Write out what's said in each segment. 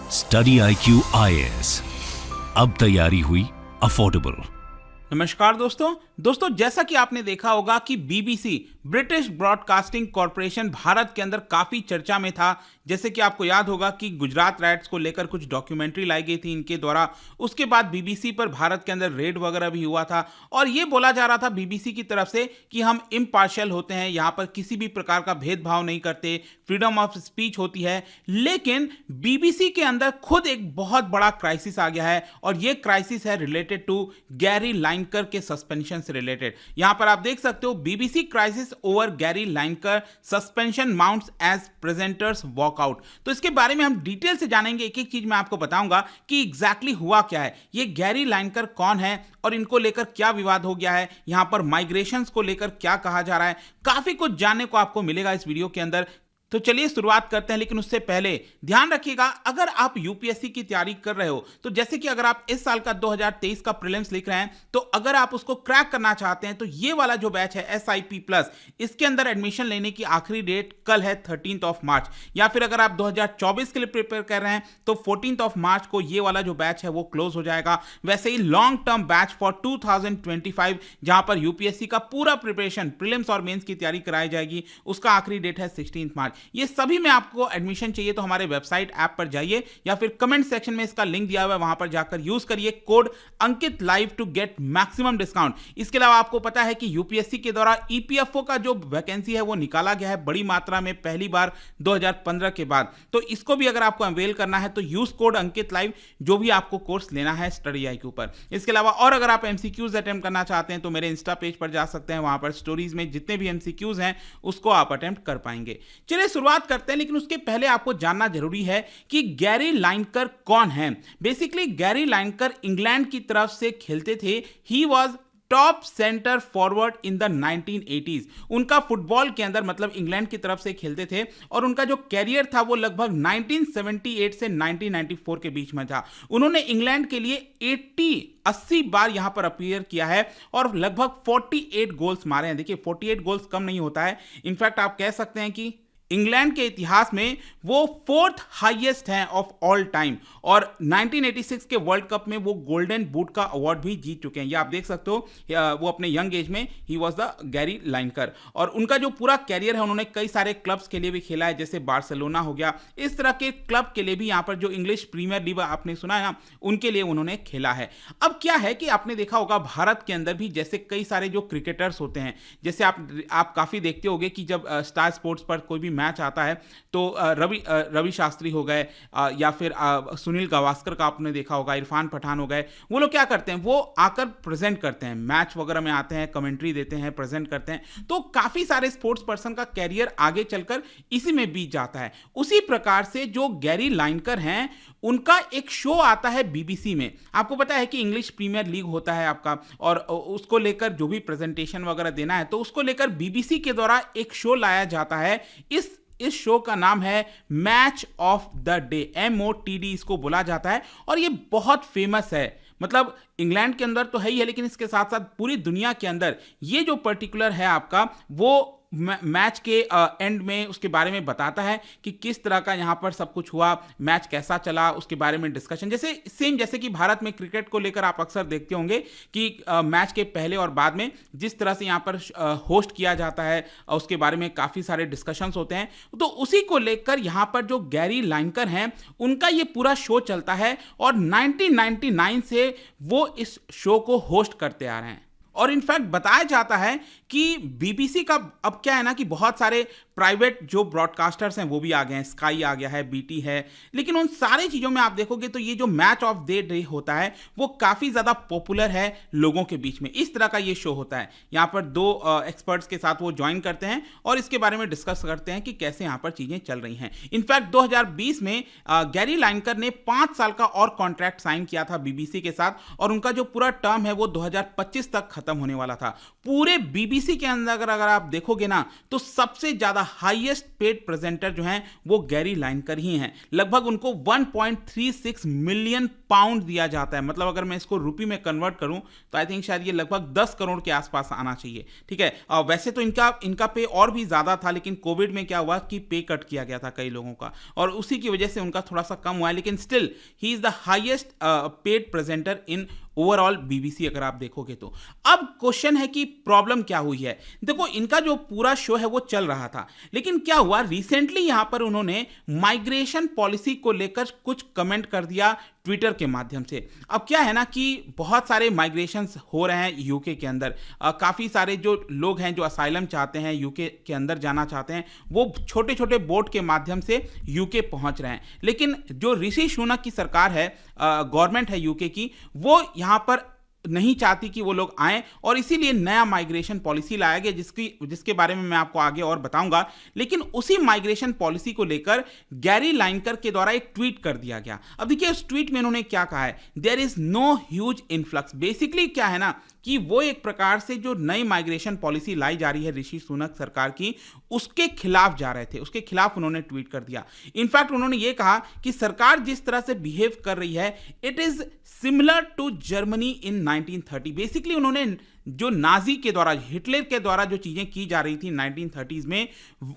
Study IQ IAS, अब तैयारी हुई अफोर्डेबल। नमस्कार दोस्तों जैसा कि आपने देखा होगा कि BBC British broadcasting corporation Bharat के अंदर काफी चर्चा में था। जैसे कि आपको याद होगा कि गुजरात राइट्स को लेकर कुछ डॉक्यूमेंट्री लाई गई थी इनके द्वारा। उसके बाद बीबीसी पर भारत के अंदर रेड वगैरह भी हुआ था और ये बोला जा रहा था बीबीसी की तरफ से कि हम इम्पार्शियल होते हैं, यहाँ पर किसी भी प्रकार का भेदभाव नहीं करते, फ्रीडम ऑफ स्पीच होती है। लेकिन बीबीसी के अंदर खुद एक बहुत बड़ा क्राइसिस आ गया है और ये क्राइसिस है रिलेटेड टू गैरी लाइनकर के सस्पेंशन से रिलेटेड। यहां पर आप देख सकते हो BBC crisis over Gary Lineker suspension mounts as presenters walkout. तो इसके बारे में हम डिटेल से जानेंगे, एक एक चीज मैं आपको बताऊंगा कि एग्जैक्टली हुआ क्या है, ये गैरी लाइनकर कौन है और इनको लेकर क्या विवाद हो गया है, यहां पर माइग्रेशंस को लेकर क्या कहा जा रहा है। काफी कुछ जानने को आपको मिलेगा इस वीडियो के अंदर। तो चलिए शुरुआत करते हैं, लेकिन उससे पहले ध्यान रखिएगा अगर आप यूपीएससी की तैयारी कर रहे हो तो जैसे कि अगर आप इस साल का 2023 का प्रीलिम्स लिख रहे हैं तो अगर आप उसको क्रैक करना चाहते हैं तो ये वाला जो बैच है SIP प्लस, इसके अंदर एडमिशन लेने की आखिरी डेट कल है 13 मार्च। या फिर अगर आप 2024 के लिए प्रिपेयर कर रहे हैं तो 14 मार्च को ये वाला जो बैच है वो क्लोज हो जाएगा। वैसे ही लॉन्ग टर्म बैच फॉर 2025 जहां पर यूपीएससी का पूरा प्रिपरेशन प्रीलिम्स और मेंस की तैयारी कराई जाएगी, उसका आखिरी डेट है 16 मार्च। ये सभी में आपको एडमिशन चाहिए तो हमारे वेबसाइट ऐप पर जाइए या फिर कमेंट सेक्शन में इसका लिंक दिया हुआ है, वहां पर जाकर यूज करिए code Ankit live to get maximum discount. इसके अलावा आपको पता है कि यूपीएससी के द्वारा ईपीएफओ का जो वैकेंसी है वो निकाला गया है बड़ी मात्रा में पहली बार 2015 के बाद। तो इसको भी अगर आपको अवेल करना है तो यूज कोड अंकित लाइव जो भी आपको कोर्स लेना है स्टडी IQ पर। इसके अलावा और अगर आप एमसीक्यूज अटेम्प्ट करना चाहते हैं तो मेरे इंस्टा पेज पर जा सकते हैं, वहां पर स्टोरीज में जितने भी एमसीक्यूज हैं उसको आप अटेम्प्ट कर पाएंगे। चलिए शुरुआत करते हैं, लेकिन उसके पहले आपको जानना जरूरी है कि गैरी लाइनकर कौन है। बेसिकली गैरी लाइनकर इंग्लैंड की तरफ से खेलते थे। He was top centre forward in the 1980s। उनका फुटबॉल के अंदर मतलब इंग्लैंड की तरफ से खेलते थे और उनका जो कैरियर था वो लगभग 1978 से 1994 के बीच में था। उन्होंने इंग्लैंड के लिए 80 बार यहां पर अपीयर किया है और लगभग 48 गोल्स मारे हैं। देखिए 48 गोल्स कम नहीं होता है। इनफैक्ट आप कह सकते हैं कि इंग्लैंड के इतिहास में वो 4th हाईएस्ट हैं ऑफ ऑल टाइम और 1986 के वर्ल्ड कप में वो गोल्डन बूट का अवार्ड भी जीत चुके हैं। ये आप देख सकते हो, वो अपने यंग एज में ही वॉज द गैरी लाइनकर। और उनका जो पूरा कैरियर है उन्होंने कई सारे क्लब्स के लिए भी खेला है, जैसे बार्सिलोना हो गया, इस तरह के क्लब के लिए भी यहाँ पर जो इंग्लिश प्रीमियर लीग आपने सुना है ना, उनके लिए उन्होंने खेला है। अब क्या है कि आपने देखा होगा भारत के अंदर भी जैसे कई सारे जो क्रिकेटर्स होते हैं, जैसे आप काफी देखते होंगे कि जब स्टार स्पोर्ट्स पर कोई भी मैच आता है तो रवि शास्त्री हो गए या फिर सुनील गावस्कर का आपने देखा होगा, इरफान पठान हो गए, वो लोग क्या करते हैं, वो आकर प्रेजेंट करते हैं, मैच वगैरह में आते हैं, कमेंट्री देते हैं, प्रेजेंट करते हैं। तो काफी सारे स्पोर्ट्स पर्सन का कैरियर आगे चलकर इसी में बीत जाता है। उसी प्रकार से जो गैरी लाइनकर हैं उनका एक शो आता है बीबीसी में। आपको पता है कि इंग्लिश प्रीमियर लीग होता है आपका और उसको लेकर जो भी प्रेजेंटेशन वगैरह देना है तो उसको लेकर बीबीसी के द्वारा एक शो लाया जाता है। इस शो का नाम है match of the day, MOTD इसको बोला जाता है और ये बहुत फेमस है। मतलब इंग्लैंड के अंदर तो है ही है, लेकिन इसके साथ साथ पूरी दुनिया के अंदर ये जो पर्टिकुलर है आपका वो मैच के एंड में उसके बारे में बताता है कि किस तरह का यहाँ पर सब कुछ हुआ, मैच कैसा चला, उसके बारे में डिस्कशन। जैसे कि भारत में क्रिकेट को लेकर आप अक्सर देखते होंगे कि मैच के पहले और बाद में जिस तरह से यहाँ पर होस्ट किया जाता है उसके बारे में काफ़ी सारे डिस्कशंस होते हैं। तो उसी को लेकर यहाँ पर जो गैरी लाइनकर हैं उनका ये पूरा शो चलता है और 1999 से वो इस शो को होस्ट करते आ रहे हैं। और इनफैक्ट बताया जाता है कि बीबीसी का अब क्या है ना कि बहुत सारे प्राइवेट जो ब्रॉडकास्टर्स हैं वो भी आ गए हैं, स्काई आ गया है, BT है, लेकिन उन सारी चीज़ों में आप देखोगे तो ये जो मैच ऑफ द डे होता है वो काफ़ी ज़्यादा पॉपुलर है लोगों के बीच में। इस तरह का ये शो होता है, यहाँ पर 2 एक्सपर्ट्स के साथ वो ज्वाइन करते हैं और इसके बारे में डिस्कस करते हैं कि कैसे यहाँ पर चीज़ें चल रही हैं। इनफैक्ट 2020 में गैरी लाइनकर ने 5 साल का और कॉन्ट्रैक्ट साइन किया था बीबीसी के साथ और उनका जो पूरा टर्म है वो 2025 तक खत्म होने वाला था। पूरे बीबीसी बीबीसी के अंदर अगर आप देखोगे ना, तो सबसे ज्यादा हाईएस्ट पेड प्रेजेंटर जो हैं वो गैरी लाइनकर ही हैं। लगभग उनको 1.36 मिलियन पाउंड दिया जाता है। मतलब अगर मैं इसको रुपये में कन्वर्ट करूं तो आई थिंक शायद ये लगभग 10 करोड़ के आसपास आना चाहिए। ठीक है, वैसे तो इनका पे और भी ज्यादा था, लेकिन कोविड में क्या हुआ कि पे कट किया गया था कई लोगों का, और उसी की वजह से उनका थोड़ा सा कम हुआ है। लेकिन still he is the highest paid presenter in overall BBC अगर आप देखोगे तो। अब क्वेश्चन है कि प्रॉब्लम क्या हुई है। देखो, इनका जो पूरा शो है वो चल रहा था, लेकिन क्या हुआ रिसेंटली यहां पर उन्होंने माइग्रेशन पॉलिसी को लेकर कुछ कमेंट कर दिया ट्विटर के माध्यम से। अब क्या है ना कि बहुत सारे माइग्रेशंस हो रहे हैं यूके के अंदर। काफी सारे जो लोग हैं जो असाइलम चाहते हैं, यूके के अंदर जाना चाहते हैं, वो छोटे छोटे बोट के माध्यम से यूके पहुंच रहे हैं। लेकिन जो ऋषि सुनक की सरकार है, गवर्नमेंट है यूके की, वो यहां पर नहीं चाहती कि वो लोग आएं, और इसीलिए नया माइग्रेशन पॉलिसी लाया गया जिसके बारे में मैं आपको आगे और बताऊंगा। लेकिन उसी माइग्रेशन पॉलिसी को लेकर गैरी लाइनकर के द्वारा एक ट्वीट कर दिया गया। अब देखिए उस ट्वीट में उन्होंने क्या कहा है, there is no huge influx. Basically क्या है ना कि वो एक प्रकार से जो नई माइग्रेशन पॉलिसी लाई जा रही है ऋषि सुनक सरकार की, उसके खिलाफ जा रहे थे, उसके खिलाफ उन्होंने ट्वीट कर दिया। इनफैक्ट उन्होंने ये कहा कि सरकार जिस तरह से बिहेव कर रही है, it is similar to Germany in 1930। Basically उन्होंने जो नाजी के द्वारा, हिटलर के द्वारा जो चीजें की जा रही थी 1930s में,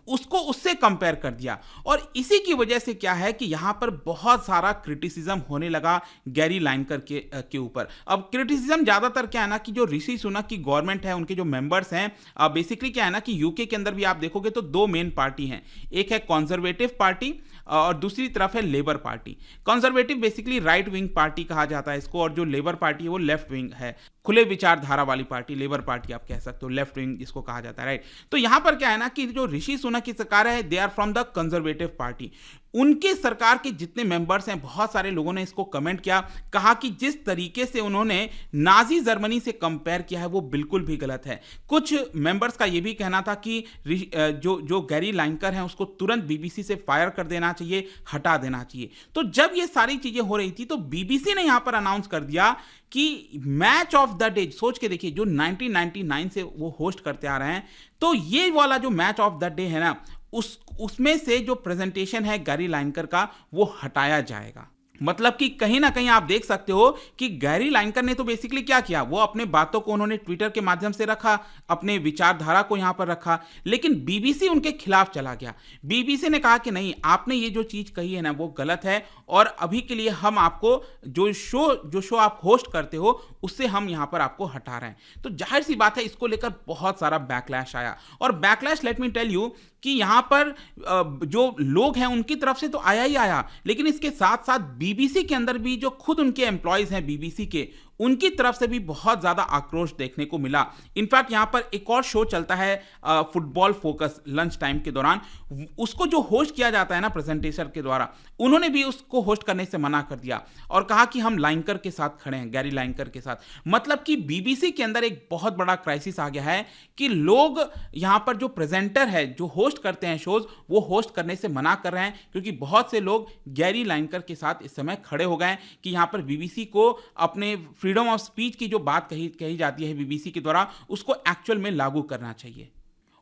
उसको उससे कंपेयर कर दिया। और इसी की वजह से क्या है कि यहां पर बहुत सारा क्रिटिसिज्म होने लगा गैरी लाइनकर के ऊपर। अब क्रिटिसिज्म ज्यादातर क्या है ना कि जो ऋषि सुनक की गवर्नमेंट है, उनके जो मेंबर्स हैं, बेसिकली क्या है ना कि यूके के अंदर भी आप देखोगे तो दो मेन पार्टी हैं। एक है कंजर्वेटिव पार्टी और दूसरी तरफ है labour party. Conservative basically right wing party कहा जाता है इसको, और जो लेबर पार्टी है वो लेफ्ट विंग है, खुले विचारधारा वाली पार्टी, लेबर पार्टी आप कह सकते हो, लेफ्ट विंग जिसको कहा जाता है, राइट। तो यहां पर क्या है ना कि जो ऋषि सुनक की सरकार है, they are from the conservative party. उनके सरकार के जितने मेंबर्स हैं, बहुत सारे लोगों ने इसको कमेंट किया, कहा कि जिस तरीके से उन्होंने नाजी जर्मनी से कंपेयर किया है वो बिल्कुल भी गलत है। कुछ मेंबर्स का यह भी कहना था कि जो गैरी लाइनकर हैं उसको तुरंत बीबीसी से फायर कर देना चाहिए, हटा देना चाहिए। तो जब ये सारी चीजें हो रही थी तो बीबीसी ने यहां पर अनाउंस कर दिया कि मैच ऑफ द डे, सोच के देखिए, जो 1999 से वो होस्ट करते आ रहे हैं, तो ये वाला जो मैच ऑफ द डे है ना, उसमें से जो प्रेजेंटेशन है गैरी लाइनकर का वो हटाया जाएगा। मतलब कि कहीं ना कहीं आप देख सकते हो कि गैरी लाइनकर ने तो बेसिकली क्या किया, वो अपने बातों को उन्होंने ट्विटर के माध्यम से रखा, अपने विचारधारा को यहां पर रखा, लेकिन बीबीसी उनके खिलाफ चला गया। बीबीसी ने कहा कि नहीं, आपने ये जो चीज कही है ना वो गलत है, और अभी के लिए हम आपको जो शो आप होस्ट करते हो उससे हम यहां पर आपको हटा रहे हैं। तो जाहिर सी बात है इसको लेकर बहुत सारा बैकलैश आया, और backlash let me tell you कि यहां पर जो लोग हैं उनकी तरफ से तो आया ही आया, लेकिन इसके साथ साथ बीबीसी के अंदर भी जो खुद उनके एम्प्लॉयज हैं बीबीसी के, उनकी तरफ से भी बहुत ज्यादा आक्रोश देखने को मिला। इनफैक्ट यहां पर एक और शो चलता है फुटबॉल फोकस, लंच टाइम के दौरान, उसको जो होस्ट किया जाता है ना प्रेजेंटेशन के द्वारा, उन्होंने भी उसको होस्ट करने से मना कर दिया और कहा कि हम लाइनकर के साथ खड़े हैं, गैरी लाइनकर के साथ। मतलब कि बीबीसी के अंदर एक बहुत बड़ा क्राइसिस आ गया है कि लोग यहां पर जो प्रेजेंटर है, जो होस्ट करते हैं शोज, वो होस्ट करने से मना कर रहे हैं, क्योंकि बहुत से लोग गैरी लाइनकर के साथ इस समय खड़े हो गए हैं कि यहां पर बीबीसी को अपने फ्रीडम ऑफ स्पीच की जो बात कही जाती है बीबीसी के द्वारा, उसको एक्चुअल में लागू करना चाहिए।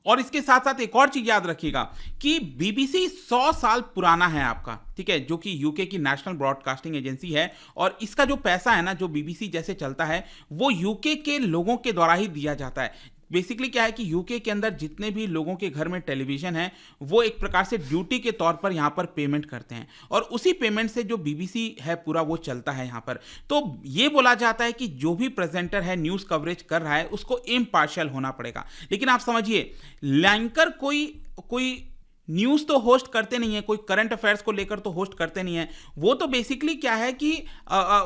और इसके साथ साथ एक और चीज याद रखिएगा कि बीबीसी 100 साल पुराना है आपका, ठीक है, जो कि यूके की नेशनल ब्रॉडकास्टिंग एजेंसी है, और इसका जो पैसा है ना, जो बीबीसी जैसे चलता है, वो यूके के लोगों के द्वारा ही दिया जाता है। बेसिकली क्या है कि यूके के अंदर जितने भी लोगों के घर में टेलीविजन है, वो एक प्रकार से ड्यूटी के तौर पर यहां पर पेमेंट करते हैं, और उसी पेमेंट से जो बीबीसी है पूरा वो चलता है यहां पर। तो ये बोला जाता है कि जो भी प्रेजेंटर है न्यूज कवरेज कर रहा है उसको इम्पार्शियल होना पड़ेगा। लेकिन आप समझिए, लैंकर कोई न्यूज तो होस्ट करते नहीं है, कोई करंट अफेयर्स को लेकर तो होस्ट करते नहीं है, वो तो बेसिकली क्या है कि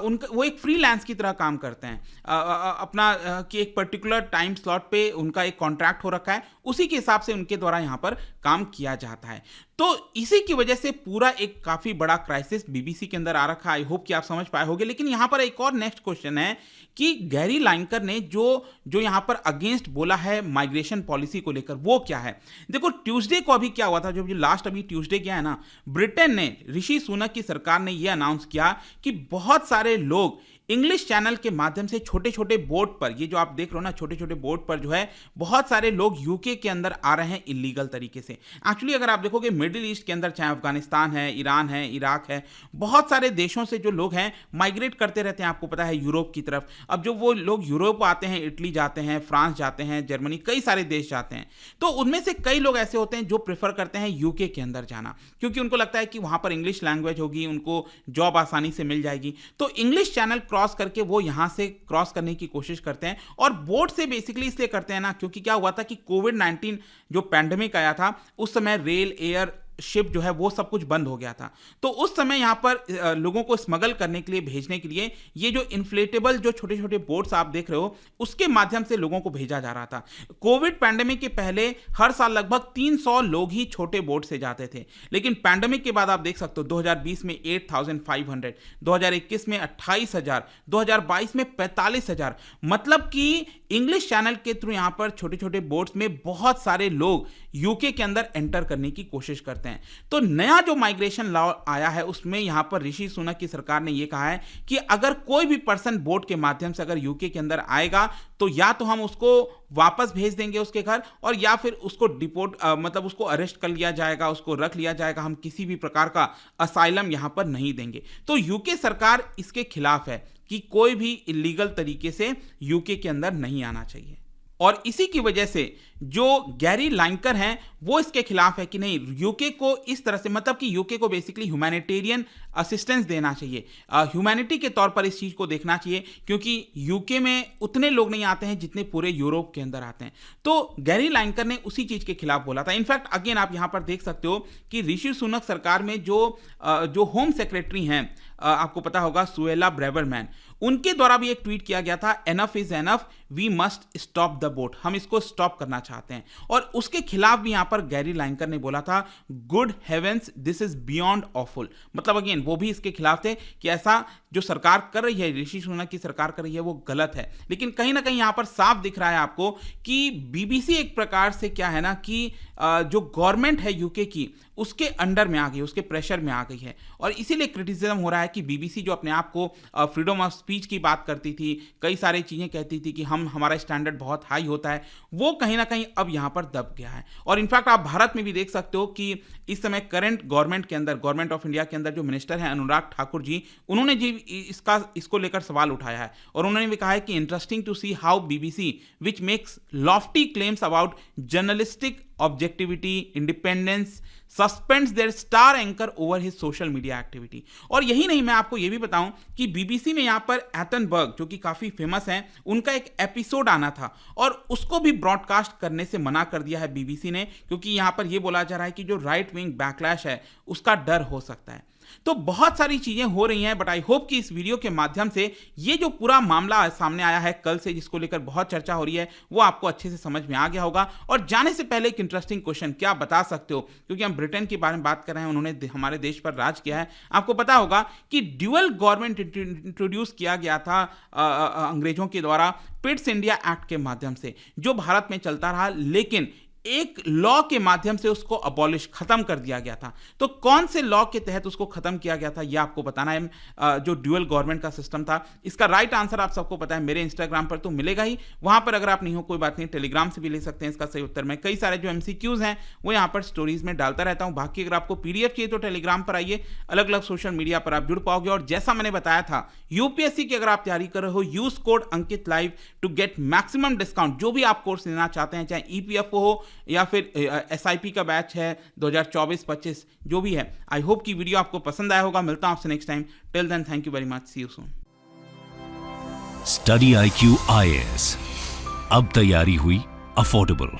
उनका वो एक फ्रीलांस की तरह काम करते हैं, अपना कि एक पर्टिकुलर टाइम स्लॉट पे उनका एक कॉन्ट्रैक्ट हो रखा है, उसी के हिसाब से उनके द्वारा यहाँ पर काम किया जाता है। तो इसी की वजह से पूरा एक काफी बड़ा क्राइसिस बीबीसी के अंदर आ रखा है। आई होप कि आप समझ पाए होंगे। लेकिन यहां पर एक और नेक्स्ट क्वेश्चन है कि गैरी लाइनकर ने जो यहां पर अगेंस्ट बोला है माइग्रेशन पॉलिसी को लेकर, वो क्या है। देखो, ट्यूसडे को अभी क्या हुआ था, जो लास्ट अभी ट्यूसडे गया है ना, ब्रिटेन ने, ऋषि सुनक की सरकार ने यह अनाउंस किया कि बहुत सारे लोग इंग्लिश चैनल के माध्यम से छोटे छोटे बोर्ड पर, ये जो आप देख रहे हो ना छोटे छोटे बोर्ड पर जो है बहुत सारे लोग यूके के अंदर आ रहे हैं इलीगल तरीके से। एक्चुअली अगर आप देखोगे मिडिल ईस्ट के अंदर, चाहे अफगानिस्तान है, ईरान है, इराक है, बहुत सारे देशों से जो लोग हैं माइग्रेट करते रहते हैं, आपको पता है, यूरोप की तरफ। अब जो वो लोग यूरोप आते हैं, इटली जाते हैं, फ्रांस जाते हैं, जर्मनी, कई सारे देश जाते हैं, तो उनमें से कई लोग ऐसे होते हैं जो प्रेफर करते हैं यूके के अंदर जाना, क्योंकि उनको लगता है कि वहां पर इंग्लिश लैंग्वेज होगी, उनको जॉब आसानी से मिल जाएगी। तो इंग्लिश चैनल क्रॉस करके वो यहां से क्रॉस करने की कोशिश करते हैं, और बोट से बेसिकली इसलिए करते हैं ना, क्योंकि क्या हुआ था कि कोविड-19 जो पैंडेमिक आया था, उस समय रेल, एयर, शिप जो है वो सब कुछ बंद हो गया था। तो उस समय यहां पर लोगों को स्मगल करने के लिए, भेजने के लिए ये जो इन्फ्लेटेबल जो छोटे छोटे बोट्स आप देख रहे हो, उसके माध्यम से लोगों को भेजा जा रहा था। कोविड पैंडेमिक के पहले हर साल लगभग 300 लोग ही छोटे बोट से जाते थे, लेकिन पैंडेमिक के बाद आप देख सकते हो 2020 में 8,500, 2021 में 28,000, 2022 में 45,000। मतलब कि इंग्लिश चैनल के थ्रू यहां पर छोटे छोटे बोट्स में बहुत सारे लोग यूके के अंदर एंटर करने की कोशिश करते हैं। तो नया जो माइग्रेशन लॉ आया है, उसमें यहां पर ऋषि सुनक की सरकार ने यह कहा है कि अगर कोई भी पर्सन बोट के माध्यम से अगर यूके के अंदर आएगा, तो या तो हम उसको वापस भेज देंगे उसके घर, और या फिर उसको डिपोर्ट मतलब उसको अरेस्ट कर लिया जाएगा, उसको रख लिया जाएगा। हम किसी भी प्रकार का असाइलम यहां पर नहीं देंगे। तो यूके सरकार इसके खिलाफ है कि कोई भी इलीगल तरीके से यूके के अंदर नहीं आना चाहिए, और इसी की वजह से जो गैरी लाइनकर हैं वो इसके खिलाफ है कि नहीं, यूके को इस तरह से, मतलब कि यूके को बेसिकली ह्यूमैनिटेरियन असिस्टेंस देना चाहिए, ह्यूमैनिटी के तौर पर इस चीज को देखना चाहिए, क्योंकि यूके में उतने लोग नहीं आते हैं जितने पूरे यूरोप के अंदर आते हैं। तो गैरी लाइनकर ने उसी चीज के खिलाफ बोला था। इनफैक्ट अगेन आप यहां पर देख सकते हो कि ऋषि सुनक सरकार में जो होम सेक्रेटरी हैं, आपको पता होगा, सुएला ब्रेवरमैन, उनके द्वारा भी एक ट्वीट किया गया था, enough is enough, we must stop the boat, हम इसको स्टॉप करना चाहते हैं। और उसके खिलाफ भी यहां पर गैरी लाइनकर ने बोला था, good heavens, this is beyond awful. मतलब अगेन वो भी इसके खिलाफ थे कि ऐसा जो सरकार कर रही है, ऋषि सुनक की सरकार कर रही है, वो गलत है। लेकिन कहीं ना कहीं यहां पर साफ दिख रहा है आपको कि बीबीसी एक प्रकार से क्या है ना कि जो गवर्नमेंट है यूके की, उसके अंडर में आ गई, उसके प्रेशर में आ गई है, और इसीलिए क्रिटिसिज्म हो रहा है कि बीबीसी जो अपने आप को फ्रीडम ऑफ स्पीच की बात करती थी, कई सारी चीजें कहती थी कि हमारा स्टैंडर्ड बहुत हाई होता है, वो कहीं ना कहीं अब यहां पर दब गया है। और इनफैक्ट आप भारत में भी देख सकते हो कि इस समय करंट गवर्नमेंट के अंदर, गवर्नमेंट ऑफ इंडिया के अंदर जो मिनिस्टर हैं अनुराग ठाकुर जी, उन्होंने जी इसको लेकर सवाल उठाया है, और उन्होंने भी कहा है कि interesting to see how BBC which makes lofty claims about journalistic objectivity, independence, suspends their star anchor over his social media activity. और यही नहीं, मैं आपको यह भी बताऊं कि बीबीसी में यहां पर एथनबर्ग, जो कि काफी फेमस हैं, उनका एक एपिसोड आना था, और उसको भी ब्रॉडकास्ट करने से मना कर दिया है बीबीसी ने, क्योंकि यहां पर यह बोला जा रहा है कि जो राइट विंग बैकलैश है उसका डर हो सकता है। तो बहुत सारी चीजें हो रही हैं, बट आई होप कि इस वीडियो के माध्यम से ये जो पूरा मामला सामने आया है कल से, जिसको लेकर बहुत चर्चा हो रही है, वो आपको अच्छे से समझ में आ गया होगा। और जाने से पहले एक इंटरेस्टिंग क्वेश्चन, क्या बता सकते हो, क्योंकि हम ब्रिटेन के बारे में बात कर रहे हैं, उन्होंने हमारे देश पर राज किया है। आपको पता होगा कि ड्यूअल गवर्नमेंट इंट्रोड्यूस किया गया था अंग्रेजों के द्वारा पिट्स इंडिया एक्ट के माध्यम से, जो भारत में चलता रहा, लेकिन एक लॉ के माध्यम से उसको अबॉलिश, खत्म कर दिया गया था। तो कौन से लॉ के तहत उसको खत्म किया गया था, यह आपको बताना है। जो ड्यूअल गवर्नमेंट का सिस्टम था, इसका राइट आंसर आप सबको पता है, मेरे इंस्टाग्राम पर तो मिलेगा ही, वहां पर अगर आप नहीं हो कोई बात नहीं, टेलीग्राम से भी ले सकते हैं इसका सही उत्तर। मैं कई सारे जो एमसीक्यूज हैं वो यहां पर स्टोरीज में डालता रहता हूं। बाकी अगर आपको पीडीएफ चाहिए तो टेलीग्राम पर आइए, अलग अलग सोशल मीडिया पर आप जुड़ पाओगे। और जैसा मैंने बताया था, यूपीएससी की अगर आप तैयारी कर रहे हो, use code Ankit live to get maximum discount. जो भी आप कोर्स लेना चाहते हैं, चाहे ईपीएफओ हो या फिर एसआईपी का बैच है 2024-25, जो भी है। आई होप कि वीडियो आपको पसंद आया होगा। मिलता हूं आपसे next time. Till then, thank you very much, see you soon. Study IQ IAS, अब तैयारी हुई अफोर्डेबल।